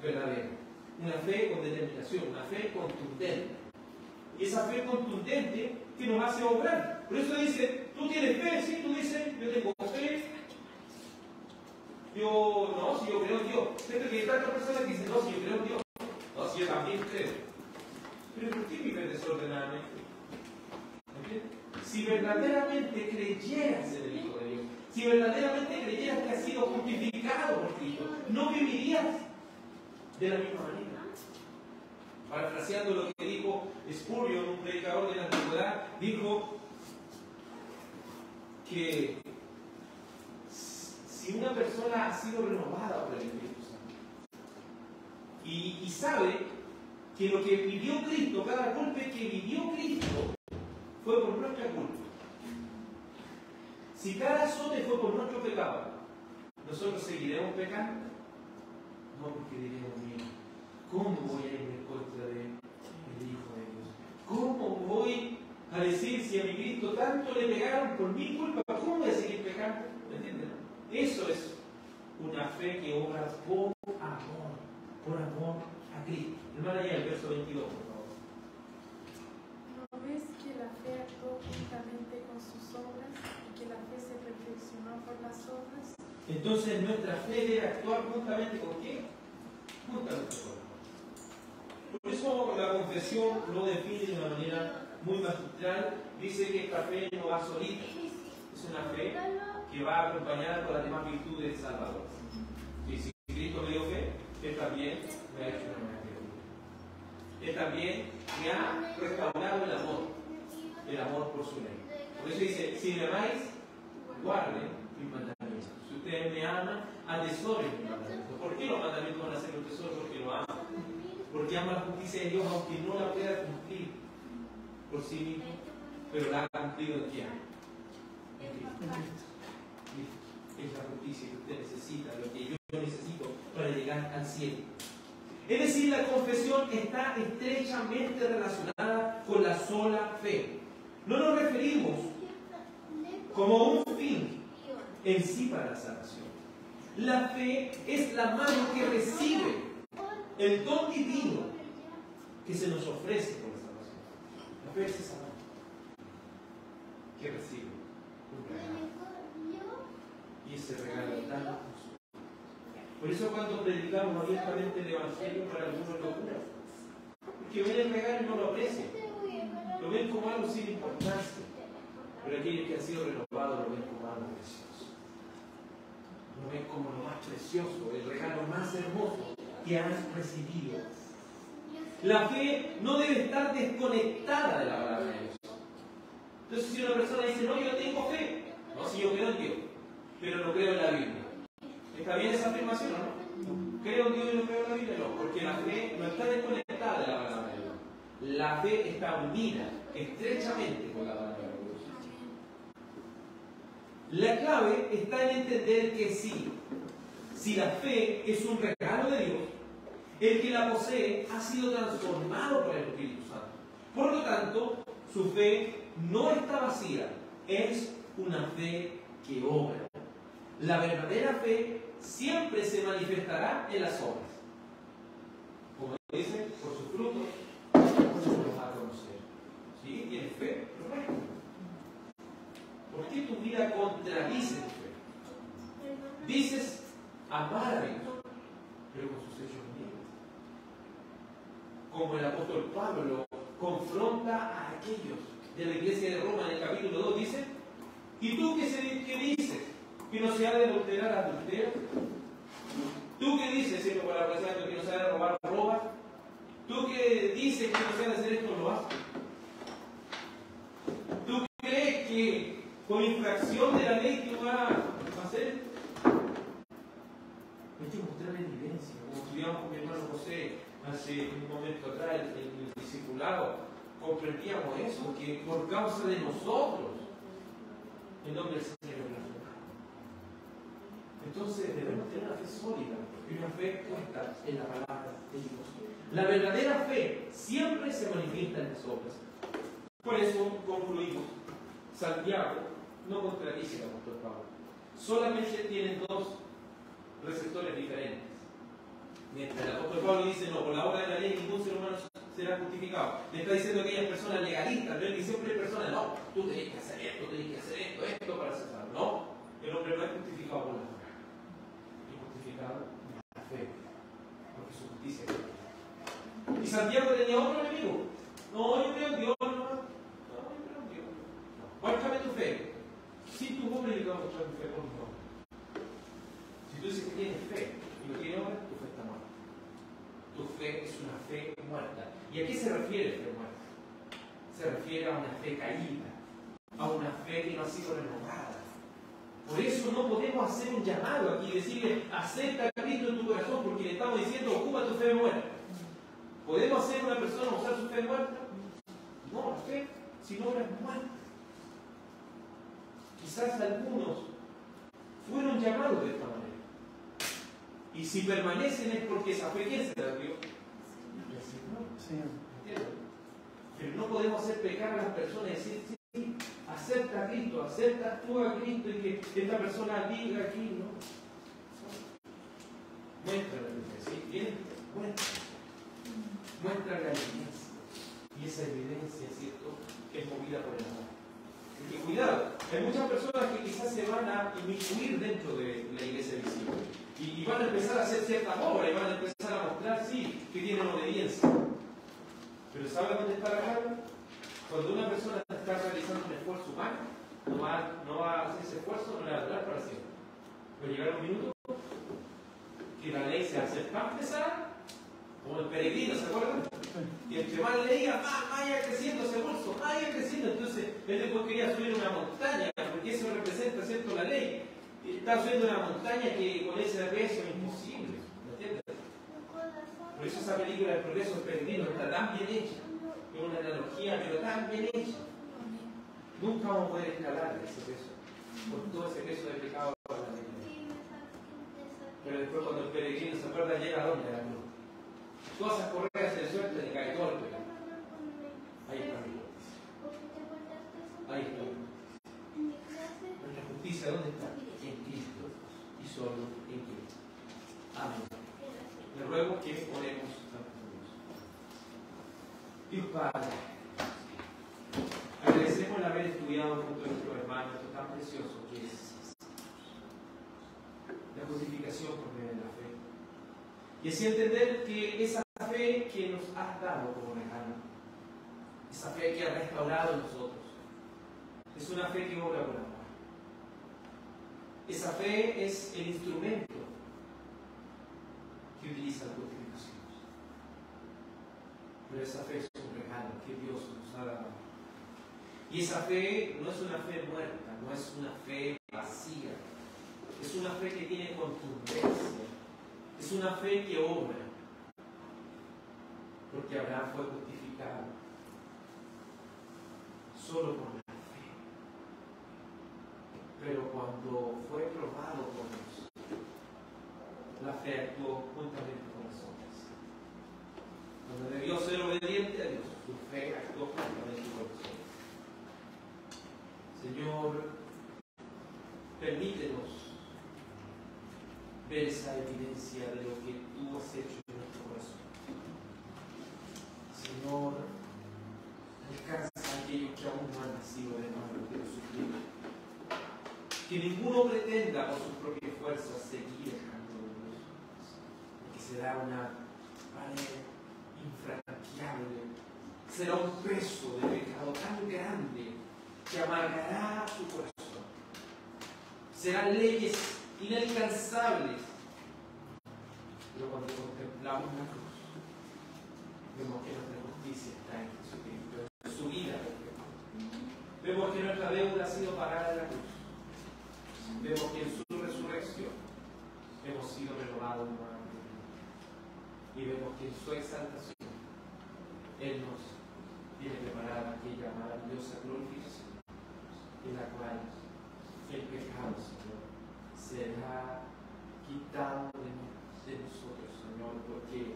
verdadera. Una fe con determinación, una fe contundente. Y esa fe contundente que nos hace obrar. Por eso dice, tú tienes fe, sí, tú dices, yo tengo fe. Si yo creo en Dios. Fíjate que hay tantas personas que dicen, no, si yo creo en Dios. No, si yo también creo. Pero ¿por qué vives desordenadamente? ¿Entiendes? Si verdaderamente creyeras en el Hijo de Dios, si verdaderamente creyeras que has sido justificado por Cristo, no vivirías de la misma manera. Parafraseando lo que dijo Spurgeon, un predicador de la antigüedad, dijo que si una persona ha sido renovada por el Espíritu Santo y sabe que lo que vivió Cristo, cada golpe que vivió Cristo fue por nuestra culpa. Si cada azote fue por nuestro pecado, ¿nosotros seguiremos pecando? No, porque diremos, mira, ¿cómo voy a ir en contra del Hijo de Dios? ¿Cómo voy a decir si a mi Cristo tanto le pegaron por mi culpa? ¿Cómo voy a seguir pecando? ¿Me entienden? Eso es una fe que obra por amor a Cristo. Hermana, ya el verso 22, por favor. ¿No ves que la fe actuó juntamente con sus obras y que la fe se perfeccionó por las obras? Entonces nuestra fe debe actuar juntamente con ¿qué? Juntamente con amor. Por eso la confesión lo define de una manera muy magistral. Dice que esta fe no va solita. Es una fe que va acompañada por las demás virtudes salvadoras. Y si Cristo me dio fe, Él también me ha hecho una nueva criatura. Él también me ha restaurado el amor por su ley. Por eso dice, si me amáis, guarden mis mandamientos. Si ustedes me aman, atesoren mis mandamientos. ¿Por qué los mandamientos van a ser un tesoro? Porque lo aman. Porque ama la justicia de Dios aunque no la pueda cumplir. por sí mismo, pero la ha cumplido en quién? En Cristo. Es la justicia que usted necesita, lo que yo necesito para llegar al cielo. Es decir, la confesión está estrechamente relacionada con la sola fe. No nos referimos como un fin en sí para la salvación. La fe es la mano que recibe el don divino que se nos ofrece por la salvación. La fe es esa mano que recibe un regalo. Y ese regalo es tan hermoso. Por eso cuando predicamos abiertamente el Evangelio, para algunos locura. Porque ven el regalo y no lo aprecian. Lo ven como algo sin importancia. Pero aquellos que han sido renovados lo ven como algo precioso. Lo ven como lo más precioso, el regalo más hermoso que han recibido. La fe no debe estar desconectada de la palabra de Dios. Entonces, si una persona dice, no, yo tengo fe, no, si yo creo en Dios, pero no creo en la Biblia. ¿Está bien esa afirmación o no? ¿Creo en Dios y no creo en la Biblia? No, porque la fe no está desconectada de la palabra de Dios. La fe está unida estrechamente con la palabra de Dios. La clave está en entender que sí, si la fe es un regalo de Dios, el que la posee ha sido transformado por el Espíritu Santo. Por lo tanto, su fe no está vacía, es una fe que obra. La verdadera fe siempre se manifestará en las obras. Como dice, por sus frutos los va a conocer. ¿Sí? ¿Tienes fe? Perfecto. ¿Por qué tu vida contradice tu fe? Dices amar a Dios, pero con sus hechos niegan. Como el apóstol Pablo confronta a aquellos de la iglesia de Roma en el capítulo 2, dice: ¿y tú qué dices? ¿Que no se ha de adulterar adultera? ¿Tú qué dices, siendo para la que no se ha de robar robas? ¿Tú qué dices que no se ha de hacer esto lo haces? ¿Tú crees que con infracción de la ley tú vas a hacer? Hay que mostrar evidencia. Como estudiamos con mi hermano José hace un momento atrás en el discipulado, comprendíamos eso, que por causa de nosotros, en nombre del Señor es blasfemado. Entonces debemos tener una fe sólida y una fe puesta en la palabra de Dios. La verdadera fe siempre se manifiesta en las obras. Por eso concluimos. Santiago no contradice al apóstol Pablo. Solamente tienen dos receptores diferentes. Mientras el apóstol Pablo dice, no, por la obra de la ley ningún ser humano será justificado. Le está diciendo a aquellas personas legalistas, ¿no? Y siempre hay personas, no, tú tenés que hacer esto, esto para ser salvo. No, el hombre no es justificado por la fe. Es justificado por la fe, porque su justicia es verdad. Y Santiago tenía otro enemigo. No, yo creo en Dios, no, yo creo en Dios. No. Muéstrame tu fe. Sin tu obra yo te voy a mostrar tu fe por mi obra. Si tú dices que tienes fe y no tienes obra, tu fe está muerta. Tu fe es una fe muerta. ¿Y a qué se refiere fe muerta? Se refiere a una fe caída, a una fe que no ha sido renovada. Por eso no podemos hacer un llamado aquí y decirle, acepta a Cristo en tu corazón, porque le estamos diciendo, ocupa tu fe muerta. ¿Podemos hacer a una persona usar su fe muerta? No, la fe, si no es muerta. Quizás algunos fueron llamados de esta manera. Y si permanecen es porque esa fe, ¿quién se la dio? El Señor. ¿Entiendes? Pero no podemos hacer pecar a las personas y decir, sí, acepta a Cristo, acepta tú a Cristo y que esta persona diga aquí, ¿no? Muestra la fe, ¿sí? ¿Bien? Muestra la evidencia. Y esa evidencia, ¿cierto?, es movida por el amor. Porque cuidado, hay muchas personas que quizás se van a inmiscuir dentro de la iglesia visible. Y van a empezar a hacer ciertas obras, y van a empezar a mostrar, sí, que tienen obediencia. Pero ¿saben dónde está la clave? Cuando una persona está realizando un esfuerzo humano, no va a hacer ese esfuerzo, no le va a durar para siempre. Va a llegar un minuto que la ley se hace tan pesada, como el peregrino, ¿se acuerdan? Y entre más leía, más vaya creciendo ese bolso, vaya creciendo. Entonces, él después quería subir una montaña, porque eso representa, ¿cierto?, la ley. Y está subiendo una montaña que con ese peso es imposible. ¿Me entiendes? Por eso esa película del progreso del peregrino está tan bien hecha. Es una analogía, pero tan bien bien hecha. Nunca vamos a poder escalar ese peso, por todo ese peso de pecado para la ley. Pero después cuando el peregrino se acuerda, llega a dónde, amigo. Todas esas correas se le sueltan y cae todo el pecado. Ahí está, amigo. Ahí está. Nuestra justicia, ¿dónde está? En Cristo y solo en Cristo. Amén. Le ruego que oremos a Dios. Dios Padre, agradecemos el haber estudiado junto a nuestros hermanos esto tan precioso que es la justificación por medio de la fe. Y así entender que esa fe que nos has dado como regalo, esa fe que ha restaurado en nosotros, es una fe que obra por amor. Esa fe es el instrumento que utiliza la justificación. Pero esa fe es un regalo que Dios nos ha dado. Y esa fe no es una fe muerta, no es una fe vacía. Es una fe que tiene contundencia. Es una fe que obra. Porque Abraham fue justificado solo por la fe. Pero cuando fue probado por Dios, la fe actuó juntamente con las obras. Cuando debió ser obediente a Dios, su fe actuó juntamente con las obras. Señor, permítenos ver esa evidencia de lo que tú has hecho en nuestro corazón. Señor, alcanza a aquellos que aún no han nacido de nuevo de Jesucristo. Que ninguno pretenda por sus propias fuerzas seguir el camino de Dios, porque será una pared infranqueable, será un peso de pecado tan grande que amargará su corazón. Serán leyes inalcanzables. Pero cuando contemplamos la cruz, vemos que nuestra justicia está en Jesucristo, en su vida. Vemos que nuestra deuda ha sido pagada en la cruz. Vemos que en su resurrección hemos sido renovados nuevamente. Y vemos que en su exaltación Él nos tiene preparada aquella maravillosa glorificación en la cual el pecado, Señor, será quitado de nosotros, Señor, porque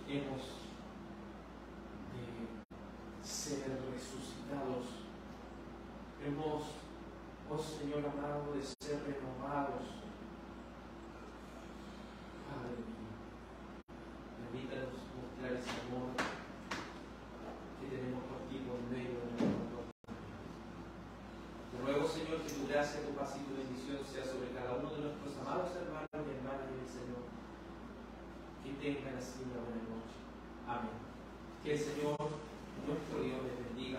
hemos de ser resucitados. Hemos, oh Señor amado, de ser renovados. Padre mío, permítanos mostrar ese amor que tenemos por ti por medio de nuestro Dios. Te ruego, Señor, que tu gracia, tu paz y tu bendición sea sobre cada uno de nuestros amados hermanos y hermanas en el Señor. Que tengan así una buena noche. Amén. Que el Señor, nuestro Dios, les bendiga.